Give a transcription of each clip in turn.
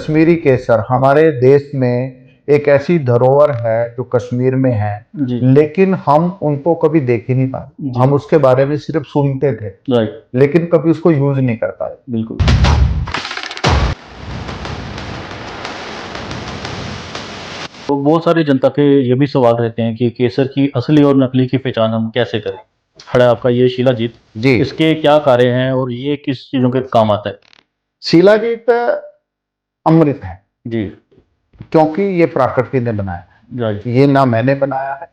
कश्मीरी केसर हमारे देश में एक ऐसी धरोहर है जो कश्मीर में है, जी लेकिन हम उनको कभी देख ही नहीं पाए। जी हम उसके बारे में सिर्फ सुनते थे, राइट लेकिन कभी उसको यूज नहीं कर पाए। बिल्कुल। तो बहुत सारी जनता के ये भी सवाल रहते हैं कि केसर की असली और नकली की पहचान हम कैसे करें। खड़ा है आपका ये शिलाजीत, जी, इसके क्या कार्य हैं और ये किस चीज़ों के काम आता है। शिलाजीत अमृत है, जी क्योंकि ये प्रकृति ने बनाया राइट है। ये ना मैंने बनाया है,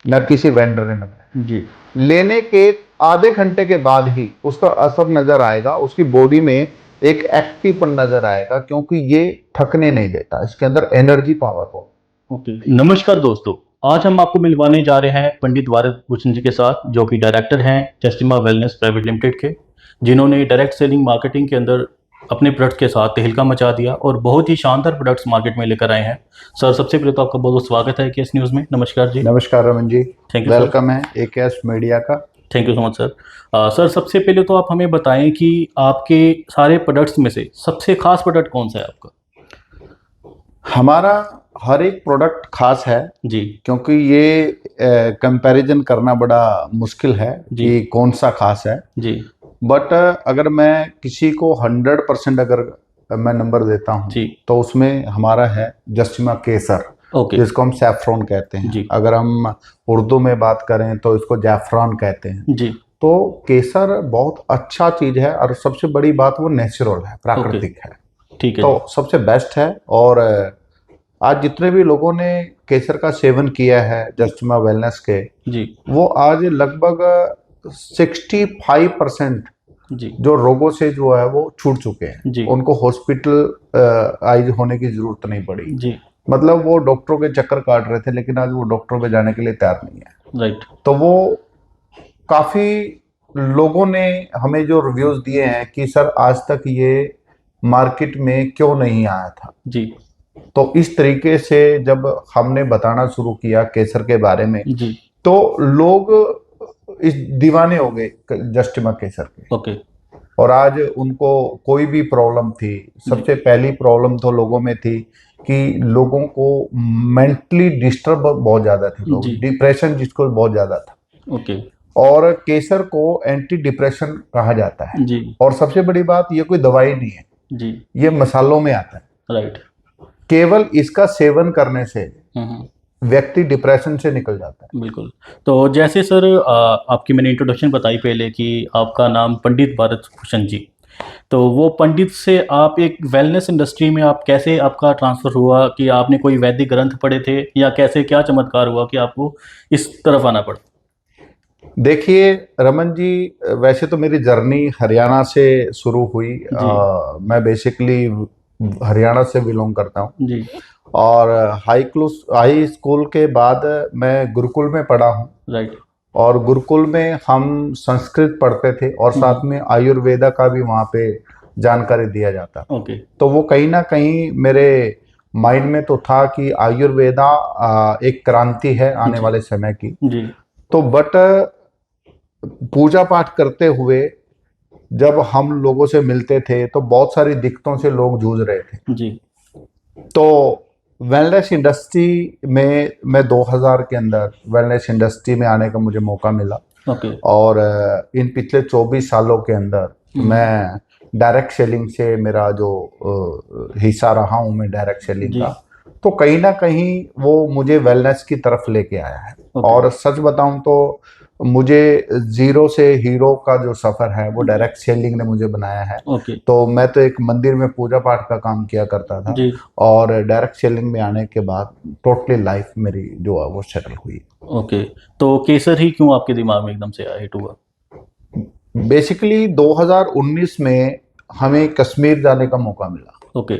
ना किसी वेंडर ने बनाया जी है। लेने के आधे घंटे के बाद ही उसका असर नजर आएगा, उसकी बॉडी में एक एक्टिवपन नजर आएगा, क्योंकि ये थकने नहीं देता। इसके अंदर एनर्जी पावर हो। ओके। नमस्कार दोस्तों, आज हम आपको मिलवाने जा रहे हैं पंडित वारिद भूषण जी के साथ, जो कि डायरेक्टर हैं जस्टिमा वेलनेस प्राइवेट लिमिटेड के, जिन्होंने डायरेक्ट सेलिंग मार्केटिंग के अंदर अपने प्रोडक्ट के साथ तहलका मचा दिया और बहुत ही शानदार प्रोडक्ट्स मार्केट में लेकर आए हैं। सर, सबसे पहले तो आपका बहुत बहुत स्वागत है केएस न्यूज़ में। नमस्कार जी। नमस्कार Raman ji, thank you sir. Welcome है एकेएस मीडिया का। Thank you so much sir. Sir, सबसे पहले तो आप हमें बताएं कि आपके सारे प्रोडक्ट्स में से सबसे खास प्रोडक्ट कौन सा है आपका। हमारा हर एक प्रोडक्ट खास है, जी क्योंकि ये कंपैरिजन करना बड़ा मुश्किल है जी कि कौन सा खास है। जी बट अगर मैं किसी को 100% अगर मैं नंबर देता हूँ, जी तो उसमें हमारा है जस्टिमा केसर, ओके जिसको हम सैफरॉन कहते हैं। जी अगर हम उर्दू में बात करें तो इसको जैफरान कहते हैं। जी तो केसर बहुत अच्छा चीज है, और सबसे बड़ी बात वो नेचुरल है, प्राकृतिक है। ठीक है तो सबसे बेस्ट है। और आज जितने भी लोगों ने केसर का सेवन किया है जस्टिमा वेलनेस के, जी वो आज लगभग 65% जी जो रोगों से जो है वो छूट चुके हैं। जी उनको हॉस्पिटल आइज होने की जरूरत नहीं पड़ी। जी मतलब वो डॉक्टरों के चक्कर काट रहे थे, लेकिन आज वो डॉक्टरों पे जाने के लिए तैयार नहीं है। राइट तो वो काफी लोगों ने हमें जो रिव्यूज दिए हैं कि सर आज तक ये मार्केट में क्यों नहीं आया था। जी तो इस तरीके से जब हमने बताना शुरू किया केसर के बारे में, जी तो लोग इस दीवाने हो गए जस्टिमा केसर के। ओके और आज उनको कोई भी प्रॉब्लम थी, सबसे पहली प्रॉब्लम तो लोगों में थी कि लोगों को मेंटली डिस्टर्ब बहुत ज्यादा थे, लोग जी डिप्रेशन जिसको बहुत ज्यादा था। ओके और केसर को एंटी डिप्रेशन कहा जाता है। जी और सबसे बड़ी बात, ये कोई दवाई नहीं है, जी ये मसालों में आता है। राइट केवल इसका सेवन करने से हम्म व्यक्ति डिप्रेशन से निकल जाता है। बिल्कुल। तो जैसे सर, आपकी मैंने इंट्रोडक्शन बताई पहले कि आपका नाम पंडित वारिद भूषण जी, तो वो पंडित से आप एक वेलनेस इंडस्ट्री में आप कैसे आपका ट्रांसफ़र हुआ, कि आपने कोई वैदिक ग्रंथ पढ़े थे या कैसे क्या चमत्कार हुआ कि आपको इस तरफ आना पड़ा। देखिए रमन जी, वैसे तो मेरी जर्नी हरियाणा से शुरू हुई। जी मैं बेसिकली हरियाणा से बिलोंग करता हूँ। जी और हाई स्कूल के बाद मैं गुरुकुल में पढ़ा हूँ। राइट और गुरुकुल में हम संस्कृत पढ़ते थे, और साथ में आयुर्वेदा का भी वहाँ पे जानकारी दिया जाता। ओके तो वो कहीं ना कहीं मेरे माइंड में तो था कि आयुर्वेदा एक क्रांति है आने जी वाले समय की। जी तो बट पूजा पाठ करते हुए जब हम लोगों से मिलते थे, तो बहुत सारी दिक्कतों से लोग जूझ रहे थे। जी तो वेलनेस इंडस्ट्री में मैं 2000 के अंदर वेलनेस इंडस्ट्री में आने का मुझे मौका मिला। ओके और इन पिछले 24 सालों के अंदर मैं डायरेक्ट सेलिंग से मेरा जो हिस्सा रहा हूं मैं डायरेक्ट सेलिंग जी का, तो कहीं ना कहीं वो मुझे वेलनेस की तरफ लेके आया है। ओके और सच बताऊं तो मुझे जीरो से हीरो का जो सफर है वो डायरेक्ट सेलिंग ने मुझे बनाया है। ओके तो मैं तो एक मंदिर में पूजा पाठ का काम किया करता था, जी और डायरेक्ट सेलिंग में आने के बाद टोटली लाइफ मेरी जो है वो सेटल हुई। ओके। तो केसर ही क्यों आपके दिमाग में एकदम से आया, हिट हुआ। बेसिकली 2019 में हमें कश्मीर जाने का मौका मिला। ओके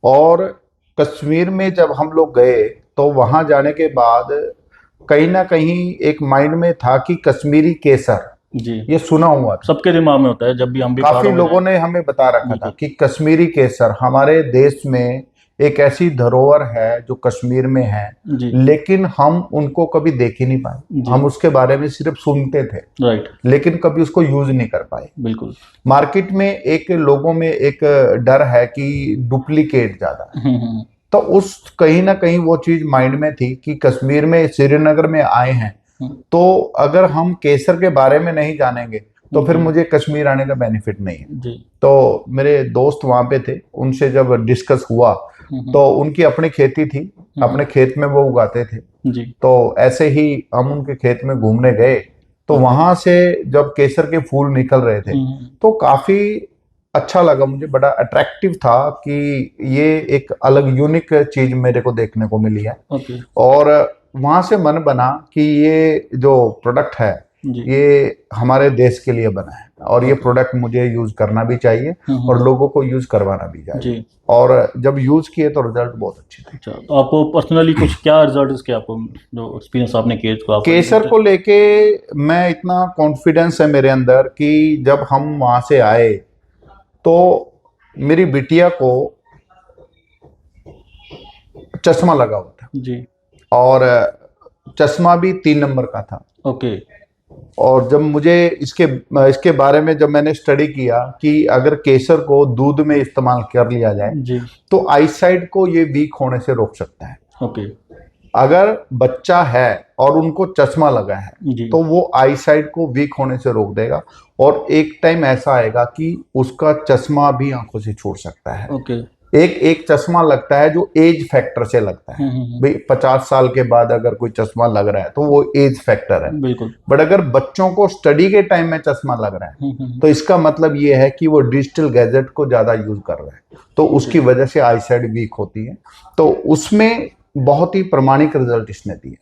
और कश्मीर में जब हम लोग गए, तो वहां जाने के बाद कहीं ना कहीं एक माइंड में था कि कश्मीरी केसर, जी ये सुना हुआ था। सबके दिमाग में होता है जब भी हम भी काफी पहाड़ों में लोगों जाएं। ने हमें बता रखा था बिल्कुल कि कश्मीरी केसर हमारे देश में एक ऐसी धरोहर है जो कश्मीर में है, जी लेकिन हम उनको कभी देख ही नहीं पाए। जी। हम उसके बारे में सिर्फ सुनते थे, राइट, लेकिन कभी उसको यूज नहीं कर पाए। बिल्कुल। मार्केट में एक लोगों में एक डर है कि डुप्लीकेट ज्यादा है, तो उस कहीं ना कहीं वो चीज माइंड में थी कि कश्मीर में, श्रीनगर में आए हैं, तो अगर हम केसर के बारे में नहीं जानेंगे तो फिर जी मुझे कश्मीर आने का बेनिफिट नहीं है। जी। तो मेरे दोस्त वहां पे थे, उनसे जब डिस्कस हुआ तो उनकी अपनी खेती थी, अपने खेत में वो उगाते थे। जी तो ऐसे ही हम उनके खेत में घूमने गए, तो वहां से जब केसर के फूल निकल रहे थे तो काफी अच्छा लगा मुझे, बड़ा अट्रैक्टिव था कि ये एक अलग यूनिक चीज मेरे को देखने को मिली है। ओके। और वहां से मन बना कि ये जो प्रोडक्ट है जी ये हमारे देश के लिए बना है, और ये प्रोडक्ट मुझे यूज करना भी चाहिए और लोगों को यूज करवाना भी चाहिए। जी। और जब यूज किए तो रिजल्ट बहुत अच्छे थे। अच्छा, तो आपको पर्सनली कुछ क्या रिजल्ट के आपको जो एक्सपीरियंस आपने किए इसको आप केसर को लेके मैं इतना कॉन्फिडेंस है मेरे अंदर कि जब हम वहां से आए तो मेरी बिटिया को चश्मा लगा हुआ था, जी। और चश्मा भी 3 नंबर का था। ओके। और जब मुझे इसके बारे में जब मैंने स्टडी किया कि अगर केसर को दूध में इस्तेमाल कर लिया जाए जी। तो आईसाइट को ये वीक होने से रोक सकता है। ओके। अगर बच्चा है और उनको चश्मा लगा है जी तो वो आईसाइट को वीक होने से रोक देगा, और एक टाइम ऐसा आएगा कि उसका चश्मा भी आंखों से छूट सकता है। ओके। एक चश्मा लगता है जो एज फैक्टर से लगता है। भाई 50 साल के बाद अगर कोई चश्मा लग रहा है तो वो एज फैक्टर है। बिल्कुल। बट अगर बच्चों को स्टडी के टाइम में चश्मा लग रहा है तो इसका मतलब ये है कि वो डिजिटल गैजेट को ज्यादा यूज कर रहा है, तो उसकी वजह से आईसाइट वीक होती है। तो उसमें बहुत ही प्रमाणिक रिजल्ट इसने दिए।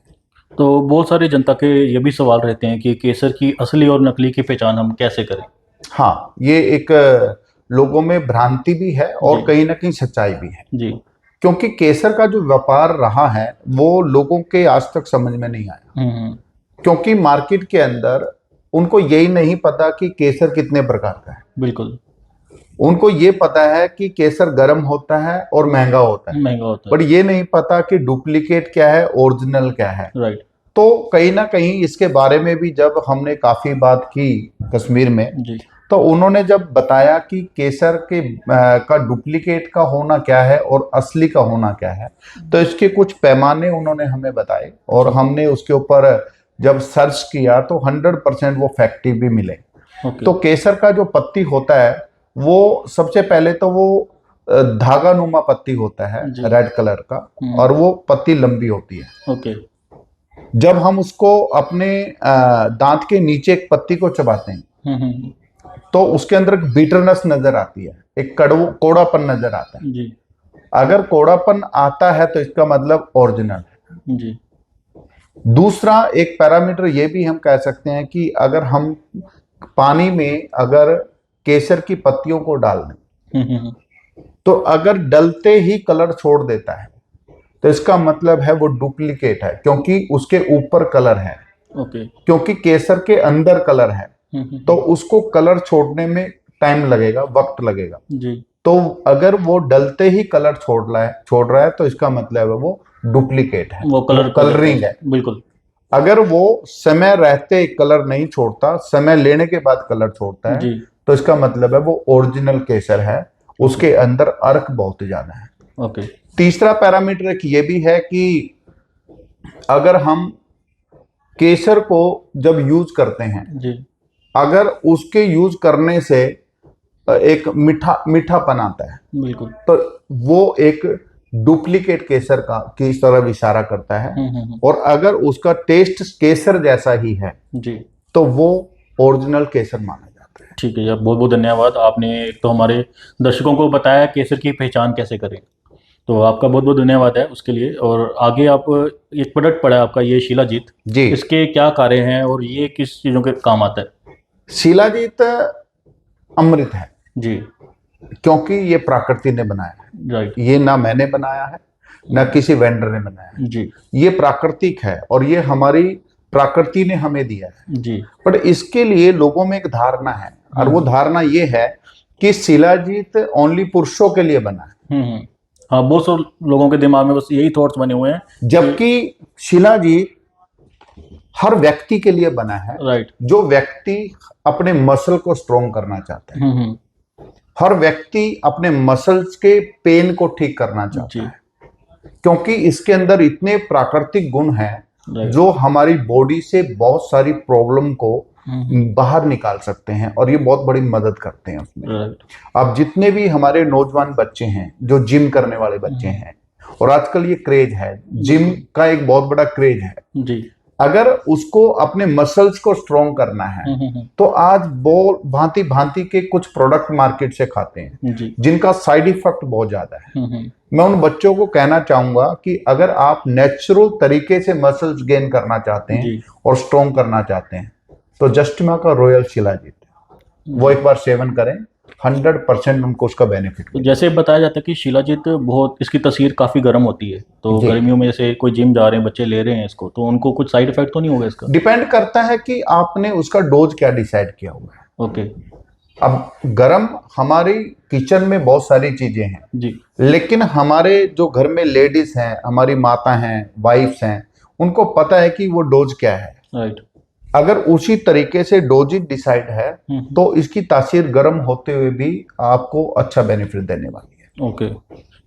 तो बहुत सारी जनता के ये भी सवाल रहते हैं कि केसर की असली और नकली की पहचान हम कैसे करें? हाँ, ये एक लोगों में भ्रांति भी है और जी कहीं ना कहीं सच्चाई भी है, जी। क्योंकि केसर का जो व्यापार रहा है वो लोगों के आज तक समझ में नहीं आया। क्योंकि मार्केट के अंदर उनको यही नहीं पता कि केसर कितने प्रकार का है। बिल्कुल। उनको ये पता है कि केसर गर्म होता है और महंगा होता है, महंगा होता बट ये नहीं पता कि डुप्लीकेट क्या है, ओरिजिनल क्या है। है। राइट। तो कहीं ना कहीं इसके बारे में भी जब हमने काफी बात की कश्मीर में, जी तो उन्होंने जब बताया कि केसर के का डुप्लीकेट का होना क्या है और असली का होना क्या है, तो इसके कुछ पैमाने उन्होंने हमें बताए, और हमने उसके ऊपर जब सर्च किया तो 100% वो फैक्टिव भी मिले। ओके। तो केसर का जो पत्ती होता है वो सबसे पहले तो वो धागा नुमा पत्ती होता है, जी। रेड कलर का, और वो पत्ती लंबी होती है। ओके। जब हम उसको अपने दांत के नीचे एक पत्ती को चबाते हैं तो उसके अंदर एक बीटरनेस नजर आती है, एक कोड़ापन नजर आता है। जी अगर कोड़ापन आता है तो इसका मतलब ओरिजिनल है। जी। दूसरा एक पैरामीटर ये भी हम कह सकते हैं कि अगर हम पानी में अगर केसर की पत्तियों को डाल दें तो अगर डलते ही कलर छोड़ देता है तो इसका मतलब है वो डुप्लीकेट है, क्योंकि उसके ऊपर कलर है। ओके। क्योंकि केसर के अंदर कलर है तो उसको कलर छोड़ने में टाइम लगेगा, वक्त लगेगा। जी। तो अगर वो डलते ही कलर छोड़ रहा है तो इसका मतलब है वो डुप्लीकेट है, वो कलरिंग है। बिल्कुल। अगर वो समय रहते कलर नहीं छोड़ता, समय लेने के बाद कलर छोड़ता है, जी तो इसका मतलब है वो ओरिजिनल केसर है, उसके अंदर अर्क बहुत ज्यादा है। ओके। तीसरा पैरामीटर एक ये भी है कि अगर हम केसर को जब यूज करते हैं, जी अगर उसके यूज करने से एक मीठापन आता है, बिल्कुल। तो वो एक डुप्लीकेट केसर का की तरफ इशारा करता है। और अगर उसका टेस्ट केसर जैसा ही है जी। तो वो ओरिजिनल केसर माना जाता है। ठीक है यार, बहुत बहुत धन्यवाद। आपने एक तो हमारे दर्शकों को बताया केसर की पहचान कैसे करें, तो आपका बहुत बहुत धन्यवाद है उसके लिए। और आगे आप एक प्रोडक्ट पड़ा है आपका, ये शिलाजीत जी, इसके क्या कार्य हैं और ये किस चीज़ों के काम आता है? शिलाजीत अमृत है, जी क्योंकि ये प्रकृति ने बनाया है। राइट। ये ना मैंने बनाया है ना किसी वेंडर ने बनाया है, जी ये प्राकृतिक है और ये हमारी प्रकृति ने हमें दिया है। जी। बट इसके लिए लोगों में एक धारणा है, और वो धारणा ये है कि शिलाजीत ओनली पुरुषों के लिए बना है। हाँ, बहुत से लोगों के दिमाग में बस यही थॉट्स बने हुए हैं। जबकि शिलाजीत हर व्यक्ति के लिए बना है, राइट। जो व्यक्ति अपने मसल को स्ट्रोंग करना चाहते हैं, हर व्यक्ति अपने मसल्स के पेन को ठीक करना चाहता है, क्योंकि इसके अंदर इतने प्राकृतिक गुण हैं जो हमारी बॉडी से बहुत सारी प्रॉब्लम को बाहर निकाल सकते हैं और ये बहुत बड़ी मदद करते हैं उसमें। अब जितने भी हमारे नौजवान बच्चे हैं, जो जिम करने वाले बच्चे हैं, और आजकल ये क्रेज है, जिम का एक बहुत बड़ा क्रेज है जी। अगर उसको अपने मसल्स को स्ट्रॉन्ग करना है तो आज बहुत भांति भांति के कुछ प्रोडक्ट मार्केट से खाते हैं जिनका साइड इफेक्ट बहुत ज्यादा है। मैं उन बच्चों को कहना चाहूंगा कि अगर आप नेचुरल तरीके से मसल्स गेन करना चाहते हैं और स्ट्रॉन्ग करना चाहते हैं तो जस्टिमा का रॉयल शिलाजीत वो एक बार सेवन करें, 100% उनको उसका बेनिफिट। तो जैसे बताया जाता है कि शिलाजीत बहुत, इसकी तसीर काफ़ी गर्म होती है, तो गर्मियों में जैसे कोई जिम जा रहे हैं बच्चे ले रहे हैं इसको, तो उनको कुछ साइड इफेक्ट तो नहीं होगा इसका? डिपेंड करता है कि आपने उसका डोज क्या डिसाइड किया हुआ है। ओके। अब गरम हमारी किचन में बहुत सारी चीजें हैं जी, लेकिन हमारे जो घर में लेडीज हैं, हमारी माता हैं, वाइफ्स हैं, उनको पता है कि वो डोज क्या है। राइट। अगर उसी तरीके से डोजेज डिसाइड है तो इसकी तासीर गर्म होते हुए भी आपको अच्छा बेनिफिट देने वाली है। ओके।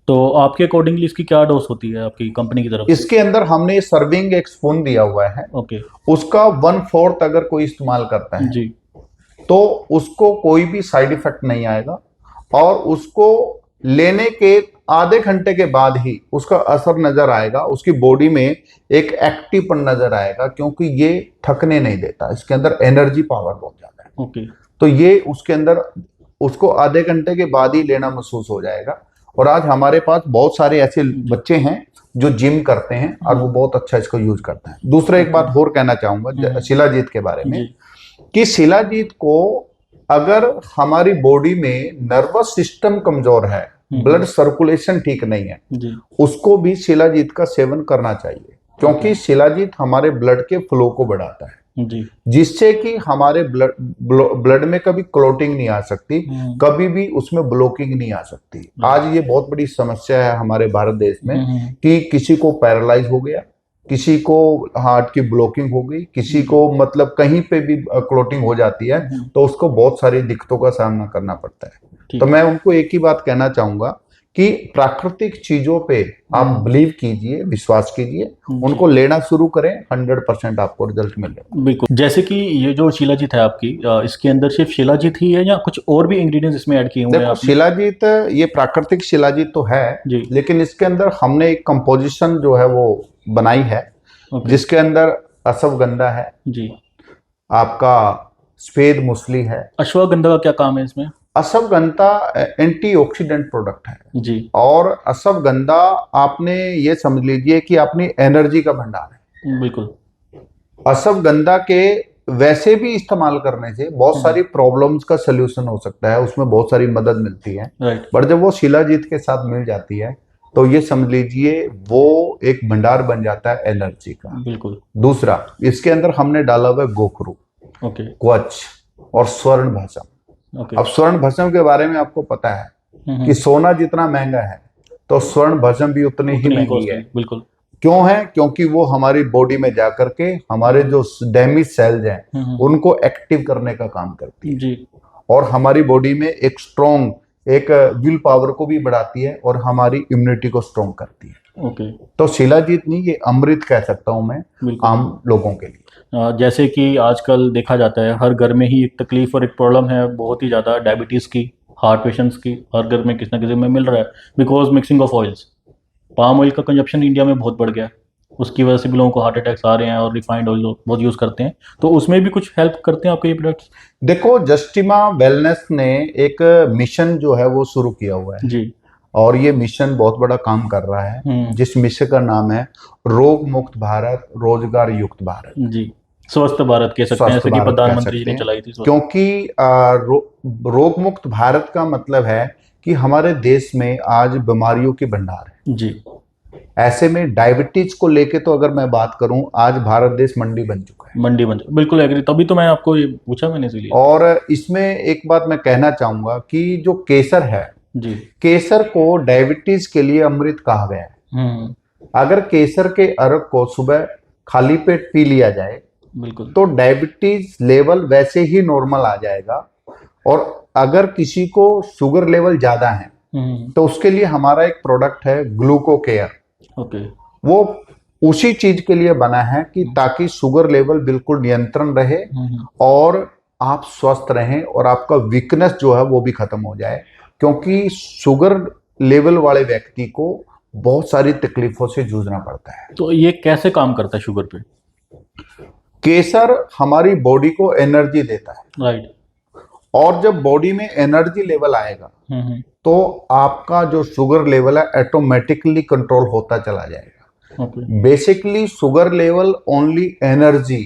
तो आपके अकॉर्डिंगली इसकी क्या डोज होती है आपकी कंपनी की तरफ से? इसके अंदर हमने सर्विंग एक स्पून दिया हुआ है। ओके। उसका 1/4 अगर कोई इस्तेमाल करता है जी, तो उसको कोई भी साइड इफेक्ट नहीं आएगा और उसको लेने के आधे घंटे के बाद ही उसका असर नजर आएगा, उसकी बॉडी में एक एक्टिवपन नजर आएगा, क्योंकि ये थकने नहीं देता, इसके अंदर एनर्जी पावर बहुत ज्यादा है। ओके। तो ये उसके अंदर उसको आधे घंटे के बाद ही लेना महसूस हो जाएगा। और आज हमारे पास बहुत सारे ऐसे बच्चे हैं जो जिम करते हैं और वो बहुत अच्छा इसको यूज करते हैं। दूसरा एक बात और कहना चाहूंगा शिलाजीत के बारे में कि शिलाजीत को अगर हमारी बॉडी में नर्वस सिस्टम कमजोर है, ब्लड सर्कुलेशन ठीक नहीं है, उसको भी शिलाजीत का सेवन करना चाहिए, क्योंकि शिलाजीत हमारे ब्लड के फ्लो को बढ़ाता है, जिससे कि हमारे ब्लड में कभी क्लोटिंग नहीं आ सकती, कभी भी उसमें ब्लॉकिंग नहीं आ सकती। आज ये बहुत बड़ी समस्या है हमारे भारत देश में कि किसी को पैरालाइज हो गया, किसी को हार्ट की ब्लॉकिंग हो गई, किसी को मतलब कहीं पे भी क्लोटिंग हो जाती है, तो उसको बहुत सारी दिक्कतों का सामना करना पड़ता है। तो मैं उनको एक ही बात कहना चाहूंगा कि प्राकृतिक चीजों पे आप बिलीव कीजिए, विश्वास कीजिए, उनको लेना शुरू करें, 100% आपको रिजल्ट मिलेगा। बिल्कुल। जैसे कि ये जो शिलाजीत है आपकी, इसके अंदर सिर्फ शिलाजीत ही है या कुछ और भी इंग्रेडिएंट्स इसमें ऐड किए हुए हैं आपने? शिलाजीत, ये प्राकृतिक शिलाजीत तो है लेकिन इसके अंदर हमने एक कंपोजिशन जो है वो बनाई है, जिसके अंदर अश्वगंधा है जी, आपका सफेद मूसली है। अश्वगंधा का क्या काम है इसमें? अश्वगंधा एंटीऑक्सीडेंट प्रोडक्ट है जी, और अश्वगंधा आपने ये समझ लीजिए कि अपनी एनर्जी का भंडार है। बिल्कुल। अश्वगंधा के वैसे भी इस्तेमाल करने से बहुत सारी प्रॉब्लम्स का सलूशन हो सकता है, उसमें बहुत सारी मदद मिलती है, पर जब वो शिलाजीत के साथ मिल जाती है तो ये समझ लीजिए वो एक भंडार बन जाता है एनर्जी का। बिल्कुल। दूसरा, इसके अंदर हमने डाला हुआ है गोखरू, क्वच और स्वर्ण भस्म। अब स्वर्ण भस्म के बारे में आपको पता है कि सोना जितना महंगा है तो स्वर्ण भस्म भी उतनी ही महंगी है। बिल्कुल। क्यों है? क्योंकि वो हमारी बॉडी में जाकर के हमारे जो डैमेज सेल्स हैं उनको एक्टिव करने का काम करती है जी, और हमारी बॉडी में एक स्ट्रॉन्ग एक विल पावर को भी बढ़ाती है और हमारी इम्यूनिटी को स्ट्रॉन्ग करती है। ओके। तो शिलाजीत नहीं, ये अमृत कह सकता हूं मैं आम लोगों के लिए। जैसे कि आजकल देखा जाता है हर घर में ही एक तकलीफ और एक प्रॉब्लम है, बहुत ही ज़्यादा, डायबिटीज़ की, हार्ट पेशेंट्स की, हर घर में किसी ना किसी में मिल रहा है, because mixing of oils. Palm oil का कंजप्शन इंडिया में बहुत बढ़ गया, उसकी वजह से भी लोगों को हार्ट अटैक्स आ रहे हैं, और रिफाइंड ऑयल बहुत यूज़ करते हैं, तो उसमें भी कुछ हेल्प करते हैं आपके ये प्रोडक्ट्स? देखो, जस्टिमा वेलनेस ने एक मिशन जो है वो शुरू किया हुआ है जी, और ये मिशन बहुत बड़ा काम कर रहा है, जिस मिशन का नाम है रोग मुक्त भारत, रोजगार युक्त भारत जी, स्वस्थ भारत कह सकते हैं, जैसे कि प्रधानमंत्री जी ने चलाई थी। क्योंकि रोग मुक्त भारत का मतलब है कि हमारे देश में आज बीमारियों की भंडार है जी। ऐसे में डायबिटीज को लेके तो अगर मैं बात करूं, आज भारत देश मंडी बन चुका है। मंडी बन चुका, बिल्कुल एग्री, तभी तो मैं आपको ये पूछा मैंने इसलिए। और इसमें एक बात मैं कहना चाहूंगा कि जो केसर है जी। केसर को डायबिटीज के लिए अमृत कहा गया है। अगर केसर के अर्क को सुबह खाली पेट पी लिया जाए बिल्कुल। तो डायबिटीज लेवल वैसे ही नॉर्मल आ जाएगा। और अगर किसी को शुगर लेवल ज्यादा है तो उसके लिए हमारा एक प्रोडक्ट है ग्लूको केयर। ओके। वो उसी चीज के लिए बना है कि ताकि शुगर लेवल बिल्कुल नियंत्रण रहे और आप स्वस्थ रहें और आपका वीकनेस जो है वो भी खत्म हो जाए, क्योंकि शुगर लेवल वाले व्यक्ति को बहुत सारी तकलीफों से जूझना पड़ता है। तो ये कैसे काम करता है शुगर पे? केसर हमारी बॉडी को एनर्जी देता है, राइट। और जब बॉडी में एनर्जी लेवल आएगा तो आपका जो शुगर लेवल है ऑटोमेटिकली कंट्रोल होता चला जाएगा। Okay. Basically sugar level only energy.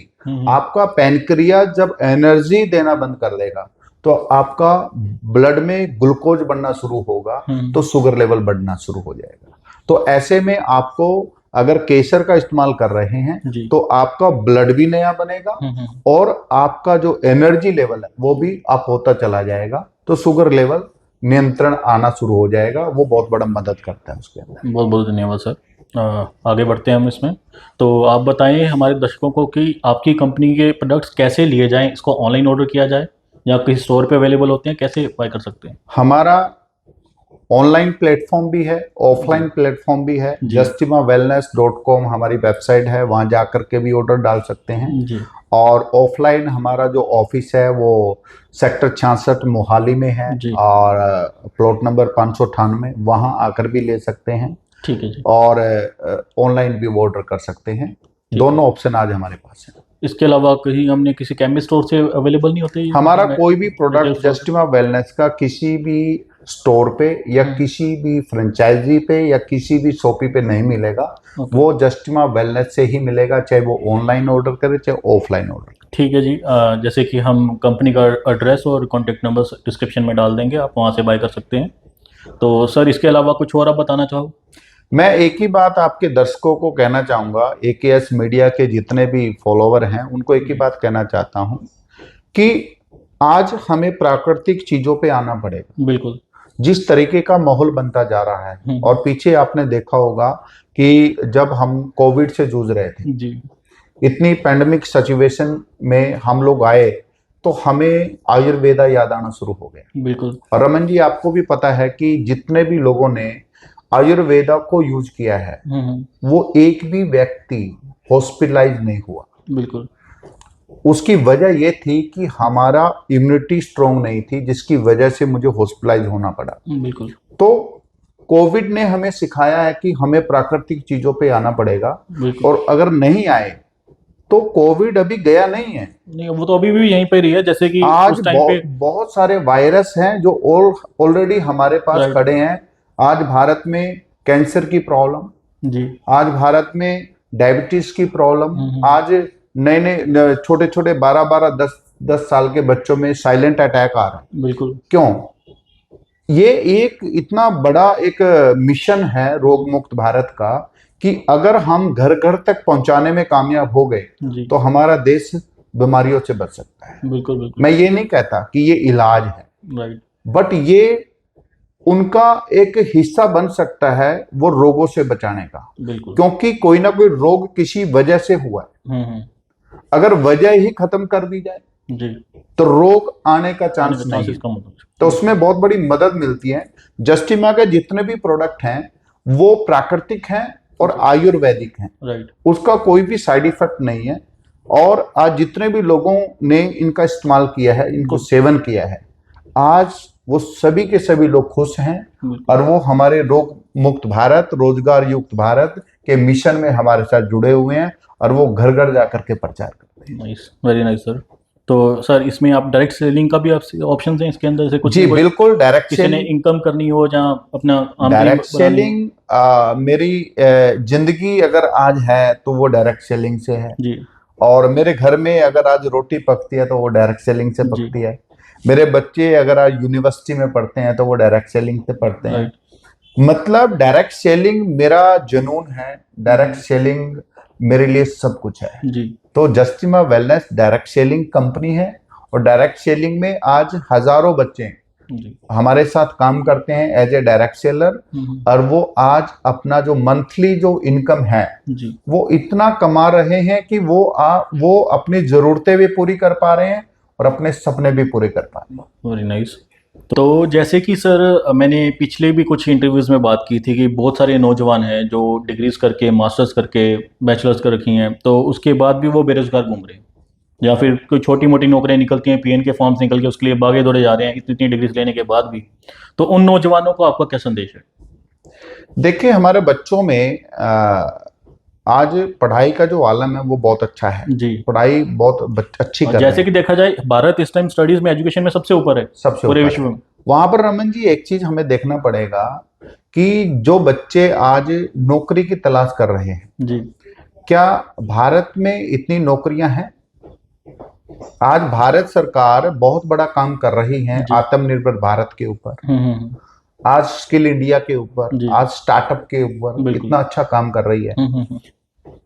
आपका पैनक्रिया जब एनर्जी देना बंद कर देगा तो आपका ब्लड में ग्लूकोज बढ़ना शुरू होगा, तो शुगर लेवल बढ़ना शुरू हो जाएगा। तो ऐसे में आपको अगर केसर का इस्तेमाल कर रहे हैं तो आपका ब्लड भी नया बनेगा और आपका जो एनर्जी लेवल है वो भी अप होता चला जाएगा, तो शुगर लेवल नियंत्रण आना शुरू हो जाएगा। वो बहुत बड़ा मदद करता है उसके अंदर। बहुत बहुत धन्यवाद सर। आगे बढ़ते हैं हम इसमें। तो आप बताएं हमारे दर्शकों को कि आपकी कंपनी के प्रोडक्ट्स कैसे लिए जाएं, इसको ऑनलाइन ऑर्डर किया जाए या किसी स्टोर पे अवेलेबल होते हैं, कैसे बाय कर सकते हैं? हमारा ऑनलाइन प्लेटफॉर्म भी है, ऑफलाइन प्लेटफॉर्म भी है। justimawellness.com हमारी वेबसाइट है, वहां जाकर के भी ऑर्डर डाल सकते हैं जी। और ऑफलाइन हमारा जो ऑफिस है वो सेक्टर 66 मोहाली में है जी। और प्लॉट नंबर 598, वहां आकर भी ले सकते हैं। ठीक है जी। और ऑनलाइन भी ऑर्डर कर सकते हैं। दोनों ऑप्शन आज हमारे पास है। इसके अलावा कहीं हमने किसी केमिस्ट स्टोर से अवेलेबल नहीं होते? हमारा कोई भी प्रोडक्ट जस्टिमा वेलनेस का किसी भी स्टोर पे या किसी भी फ्रेंचाइजी पे या किसी भी शॉपी पे नहीं मिलेगा। वो जस्टिमा वेलनेस से ही मिलेगा, चाहे वो ऑनलाइन ऑर्डर करे चाहे ऑफलाइन ऑर्डर करे। ठीक है जी। जैसे कि हम कंपनी का एड्रेस और कॉन्टेक्ट नंबर डिस्क्रिप्शन में डाल देंगे, आप वहाँ से बाय कर सकते हैं। तो सर इसके अलावा कुछ और आप बताना चाहो? मैं एक ही बात आपके दर्शकों को कहना चाहूँगा, AKS मीडिया के जितने भी फॉलोवर हैं उनको एक ही बात कहना चाहता हूँ कि आज हमें प्राकृतिक चीज़ों पे आना पड़ेगा। बिल्कुल। जिस तरीके का माहौल बनता जा रहा है, और पीछे आपने देखा होगा कि जब हम कोविड से जूझ रहे थे जी, इतनी पैंडेमिक सिचुएशन में हम लोग आए तो हमें आयुर्वेदा याद आना शुरू हो गया। बिल्कुल। और रमन जी आपको भी पता है कि जितने भी लोगों ने आयुर्वेदा को यूज किया है वो एक भी व्यक्ति हॉस्पिटलाइज नहीं हुआ। बिल्कुल। उसकी वजह ये थी कि हमारा इम्यूनिटी स्ट्रांग नहीं थी, जिसकी वजह से मुझे हॉस्पिटलाइज होना पड़ा। बिल्कुल। तो कोविड ने हमें सिखाया है कि हमें प्राकृतिक चीजों पे आना पड़ेगा, और अगर नहीं आए तो कोविड अभी गया नहीं है। नहीं, वो तो अभी भी यहीं पे रही है। जैसे कि आज बहुत सारे वायरस हैं जो ऑलरेडी हमारे पास खड़े हैं। आज भारत में कैंसर की प्रॉब्लम जी, आज भारत में डायबिटीज की प्रॉब्लम, आज नए नए छोटे छोटे 12-12, 10 साल के बच्चों में साइलेंट अटैक आ रहा है। बिल्कुल। क्यों? ये एक इतना बड़ा एक मिशन है रोग मुक्त भारत का कि अगर हम घर घर तक पहुंचाने में कामयाब हो गए तो हमारा देश बीमारियों से बच सकता है। बिल्कुल बिल्कुल। मैं ये नहीं कहता कि ये इलाज है, राइट, बट ये उनका एक हिस्सा बन सकता है वो रोगों से बचाने का। बिल्कुल। क्योंकि कोई ना कोई रोग किसी वजह से हुआ है। अगर वजह ही खत्म कर दी जाए जी तो रोग आने का चांस नहीं है। तो उसमें बहुत बड़ी मदद मिलती है। जस्टिमा के जितने भी प्रोडक्ट हैं वो प्राकृतिक हैं और आयुर्वेदिक हैं। राइट, उसका कोई भी साइड इफेक्ट नहीं है। और आज जितने भी लोगों ने इनका इस्तेमाल किया है, इनको सेवन किया है, आज वो सभी के सभी लोग खुश हैं और वो हमारे रोग मुक्त भारत, रोजगार युक्त भारत के मिशन में हमारे साथ जुड़े हुए हैं और वो घर घर जाकर के प्रचार करते हैं। Nice, very nice sir. तो सर इसमें आप डायरेक्ट सेलिंग का भी ऑप्शन हैं इसके अंदर? से कुछ जी बिल्कुल, डायरेक्ट किसी ने इनकम करनी हो जहाँ अपना डायरेक्ट सेलिंग मेरी जिंदगी अगर आज है तो वो डायरेक्ट सेलिंग से है जी। और मेरे घर में अगर आज रोटी पकती है तो वो डायरेक्ट सेलिंग से पकती है। मेरे बच्चे अगर आज यूनिवर्सिटी में पढ़ते हैं तो वो डायरेक्ट सेलिंग से पढ़ते हैं। मतलब डायरेक्ट सेलिंग मेरा जुनून है, डायरेक्ट सेलिंग मेरे लिए सब कुछ है जी। तो जस्टिमा वेलनेस डायरेक्ट सेलिंग कंपनी है और डायरेक्ट सेलिंग में आज हजारों बच्चे जी। हमारे साथ काम करते हैं एज ए डायरेक्ट सेलर, और वो आज अपना जो मंथली जो इनकम है जी। वो इतना कमा रहे हैं कि वो अपनी जरूरतें भी पूरी कर पा रहे हैं और अपने सपने भी पूरे कर पा रहे हैं। Very nice. तो जैसे कि सर मैंने पिछले भी कुछ इंटरव्यूज़ में बात की थी कि बहुत सारे नौजवान हैं जो डिग्रीज करके, मास्टर्स करके, बैचलर्स कर रखी हैं, तो उसके बाद भी वो बेरोजगार घूम रहे हैं, या फिर कोई छोटी मोटी नौकरियां निकलती हैं, पीएन के फॉर्म्स निकल के उसके लिए भागे दौड़े जा रहे हैं इतनी इतनी डिग्रीज लेने के बाद भी। तो उन नौजवानों को आपका क्या संदेश है? देखिए, हमारे बच्चों में आज पढ़ाई का जो आलम है वो बहुत अच्छा है। जी। पढ़ाई बहुत अच्छी और कर रहे जैसे हैं, कि देखा जाए, भारत इस टाइम स्टडीज में, एजुकेशन में सबसे ऊपर है सबसे पूरे ऊपर विश्व है। में। वहां पर रमन जी एक चीज हमें देखना पड़ेगा कि जो बच्चे आज नौकरी की तलाश कर रहे हैं, जी। क्या भारत में इतनी नौकरियां हैं? आज भारत सरकार बहुत बड़ा काम कर रही है जी। आत्मनिर्भर भारत के ऊपर, आज स्किल इंडिया के ऊपर, जी। आज स्टार्टअप के ऊपर बिल्कुल। इतना अच्छा काम कर रही है। हम्म।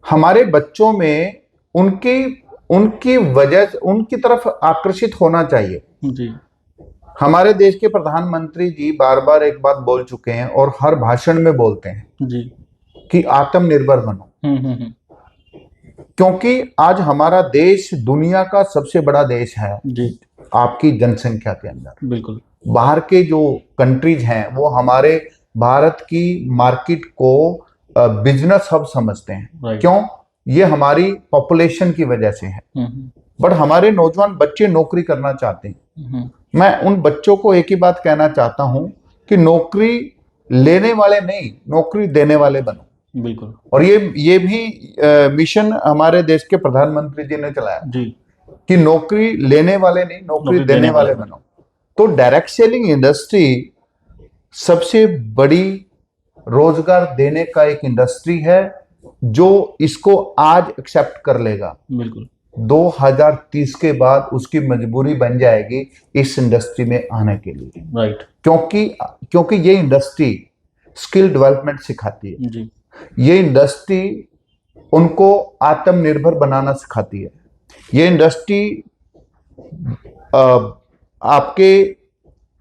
हमारे बच्चों में उनकी उनकी वजह उनकी तरफ आकर्षित होना चाहिए। जी। हमारे देश के प्रधानमंत्री जी बार बार एक बात बोल चुके हैं और हर भाषण में बोलते हैं जी। कि आत्मनिर्भर बनो, हम्म। क्योंकि आज हमारा देश दुनिया का सबसे बड़ा देश है जी। आपकी जनसंख्या के अंदर। बिल्कुल। बाहर के जो कंट्रीज हैं वो हमारे भारत की मार्केट को बिजनेस हब समझते हैं। राइट। क्यों? ये हमारी पॉपुलेशन की वजह से है। बट हमारे नौजवान बच्चे नौकरी करना चाहते हैं। मैं उन बच्चों को एक ही बात कहना चाहता हूं कि नौकरी लेने वाले नहीं, नौकरी देने वाले बनो। बिल्कुल। और ये भी मिशन हमारे देश के प्रधानमंत्री जी ने चलाया जी। कि नौकरी लेने वाले नहीं, नौकरी देने वाले बनो। तो डायरेक्ट सेलिंग इंडस्ट्री सबसे बड़ी रोजगार देने का एक इंडस्ट्री है जो इसको आज एक्सेप्ट कर लेगा। बिल्कुल। 2030 के बाद उसकी मजबूरी बन जाएगी इस इंडस्ट्री में आने के लिए। राइट। क्योंकि ये इंडस्ट्री स्किल डेवलपमेंट सिखाती है। जी। ये इंडस्ट्री उनको आत्मनिर्भर बनाना सिखाती है। ये इंडस्ट्री आपके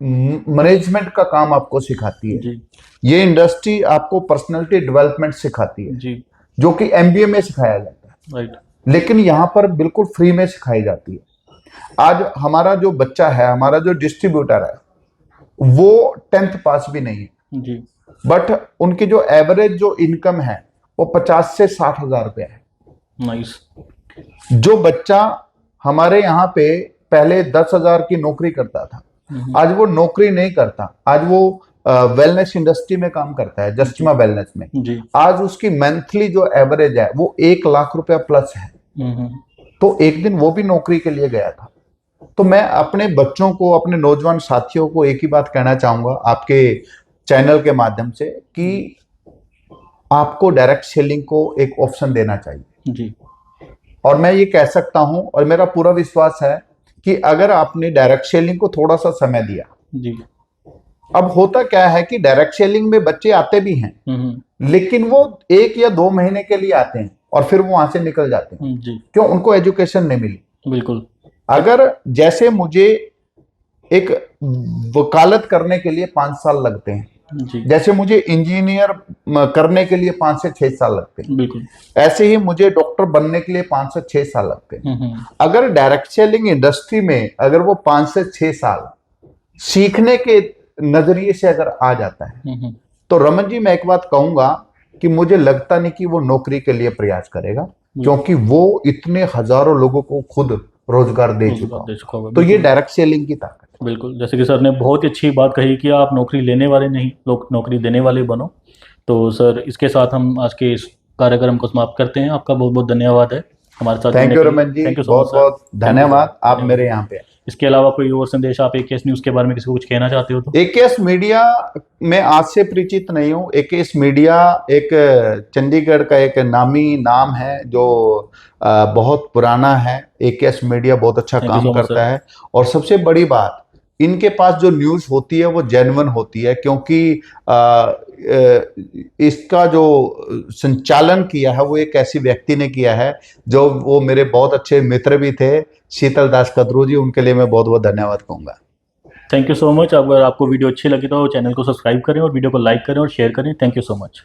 मैनेजमेंट का काम आपको सिखाती है। जी। ये इंडस्ट्री आपको पर्सनालिटी डेवलपमेंट सिखाती है, जी। जो कि एमबीए में सिखाया जाता है। राइट। लेकिन यहाँ पर बिल्कुल फ्री में सिखाई जाती है। आज हमारा जो बच्चा है, हमारा जो डिस्ट्रीब्यूटर है, वो 10th पास भी नहीं है। जी। बट उनकी जो एवरेज जो इनकम है वो 50 से 60 हजार रुपया है। नाइस। जो बच्चा हमारे यहाँ पे पहले 10,000 की नौकरी करता था, आज वो नौकरी नहीं करता, आज वो वेलनेस इंडस्ट्री में काम करता है, जस्टिमा वेलनेस में। जी। आज उसकी मंथली जो एवरेज है वो 1 लाख रुपया प्लस है। तो एक दिन वो भी नौकरी के लिए गया था। तो मैं अपने बच्चों को, अपने नौजवान साथियों को एक ही बात कहना चाहूंगा आपके चैनल के माध्यम से कि आपको डायरेक्ट सेलिंग को एक ऑप्शन देना चाहिए। जी। और मैं ये कह सकता हूं और मेरा पूरा विश्वास है कि अगर आपने डायरेक्ट सेलिंग को थोड़ा सा समय दिया। जी। अब होता क्या है कि डायरेक्ट सेलिंग में बच्चे आते भी हैं, लेकिन वो 1 या 2 महीने के लिए आते हैं और फिर वो वहां से निकल जाते हैं। जी। क्यों? उनको एजुकेशन नहीं मिली। बिल्कुल। अगर जैसे मुझे एक वकालत करने के लिए 5 साल लगते हैं, जी। जैसे मुझे इंजीनियर करने के लिए 5 से 6 साल लगते हैं, बिल्कुल। ऐसे ही मुझे डॉक्टर बनने के लिए 5 से 6 साल लगते हैं। अगर डायरेक्ट सेलिंग इंडस्ट्री में अगर वो 5 से 6 साल सीखने के नजरिए से अगर आ जाता है, तो रमन जी मैं एक बात कहूंगा कि मुझे लगता नहीं कि वो नौकरी के लिए प्रयास करेगा, क्योंकि वो इतने हजारों लोगों को खुद रोजगार दे चुका होगा। तो ये डायरेक्ट सेलिंग की ताकत है। बिल्कुल, जैसे कि सर ने बहुत ही अच्छी बात कही कि आप नौकरी लेने वाले नहीं, लोग नौकरी देने वाले बनो। तो सर इसके साथ हम आज के इस कार्यक्रम को समाप्त करते हैं। आपका बहुत बहुत धन्यवाद है हमारे साथ। थैंक यू रमन जी, बहुत बहुत धन्यवाद, आप मेरे यहाँ पे। इसके अलावा कोई और संदेश आप एकेएस न्यूज के बारे में किसी को कुछ कहना चाहते हो तो? एकेएस मीडिया में आज से परिचित नहीं हूँ। एकेएस मीडिया एक चंडीगढ़ का एक नामी नाम है जो बहुत पुराना है। एकेएस मीडिया बहुत अच्छा काम करता है और सबसे बड़ी बात, इनके पास जो न्यूज़ होती है वो जेन्युइन होती है, क्योंकि इसका जो संचालन किया है वो एक ऐसी व्यक्ति ने किया है जो वो मेरे बहुत अच्छे मित्र भी थे, शीतल दास कदरू जी। उनके लिए मैं बहुत बहुत धन्यवाद कहूँगा। Thank you so much. अगर आपको वीडियो अच्छी लगी तो चैनल को सब्सक्राइब करें और वीडियो को लाइक करें और शेयर करें। Thank you so much.